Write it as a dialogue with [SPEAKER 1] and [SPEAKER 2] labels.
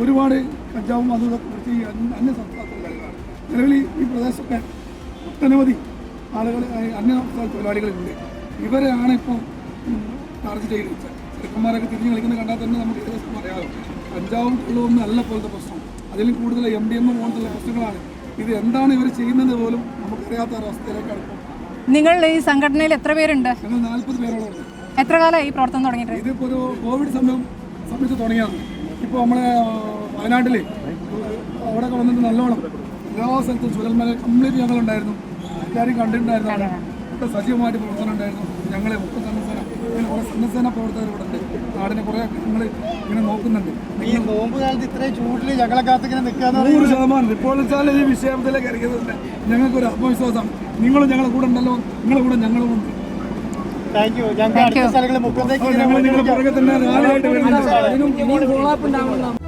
[SPEAKER 1] ഒരുപാട് കഞ്ചാവും അതും ഇതൊക്കെ പിടിച്ച് ഈ അന്യ സംസ്ഥാന തൊഴിലാളികളാണ്. നിലവിൽ ഈ പ്രദേശമൊക്കെ ഒട്ടനവധി ആളുകൾ അന്യ സംസ്ഥാന തൊഴിലാളികളുണ്ട്. ഇവരെയാണ് ഇപ്പോൾ ടാർഗറ്റ് ചെയ്ത് വെച്ചത്. ചെറുക്കന്മാരൊക്കെ തിരിഞ്ഞ് കളിക്കുന്നത് കണ്ടാൽ തന്നെ നമുക്ക് ഏകദേശം അറിയാമല്ലോ. കഞ്ചാവും കള്ളൊന്നും അല്ല പോലത്തെ പ്രശ്നം, അതിലും കൂടുതൽ MDMA പോലത്തുള്ള പ്രശ്നങ്ങളാണ്. ഇത് എന്താണ് ഇവർ ചെയ്യുന്നത് പോലും നമുക്കറിയാത്ത ഒരവസ്ഥയിലേക്കാണ് ഇപ്പോൾ.
[SPEAKER 2] നിങ്ങൾ ഈ സംഘടനയിൽ എത്ര പേരുണ്ട്?
[SPEAKER 1] ഞങ്ങൾ 40 പേരോളം ഉണ്ട്.
[SPEAKER 2] എത്ര കാലമായി ഈ പ്രവർത്തനം തുടങ്ങിയിട്ട്?
[SPEAKER 1] ഇതിപ്പോൾ ഒരു കോവിഡ് സമയത്ത് തുടങ്ങിയാണ്. ഇപ്പോൾ നമ്മളെ വയനാട്ടിൽ അവിടെയൊക്കെ വന്നിട്ട് നല്ലോണം എല്ലാ സ്ഥലത്തും ചുരൽമല കംപ്ലീറ്റ് ഞങ്ങളുണ്ടായിരുന്നു. എല്ലാവരും കണ്ടിട്ടുണ്ടായിരുന്നു. ഒക്കെ സജീവമായിട്ട് പ്രവർത്തനം ഉണ്ടായിരുന്നു. ഞങ്ങളെ സന്നദ്ധസേന ഇങ്ങനെ കുറേ സന്നദ്ധസേന പ്രവർത്തകർ ഇവിടെ ഉണ്ട്. നാടിനെ കുറേ ഞങ്ങൾ ഇങ്ങനെ നോക്കുന്നുണ്ട്.
[SPEAKER 3] ഈ നോമ്പ് കാലത്ത് ഇത്രയും ചൂടിൽ ഞങ്ങളെ കാത്തിങ്ങനെ നിൽക്കാന്ന്
[SPEAKER 1] 100% ഇപ്പോൾ വെച്ചാൽ ഈ വിഷയത്തിലേക്ക് ഇറങ്ങിയതുണ്ട്. ഞങ്ങൾക്കൊരു ആത്മവിശ്വാസം. നിങ്ങളും ഞങ്ങളെ കൂടെ ഉണ്ടല്ലോ, നിങ്ങളുടെ കൂടെ ഞങ്ങളും ഉണ്ട്.
[SPEAKER 3] Thank you. ഞങ്ങൾ അടുത്ത സ്ഥലങ്ങളിൽ മുഖത്തേക്ക്
[SPEAKER 1] ഞങ്ങൾ നിങ്ങളുടെ പുറകെ തന്നെ റാലിയായിട്ട് വരുന്നുണ്ട്.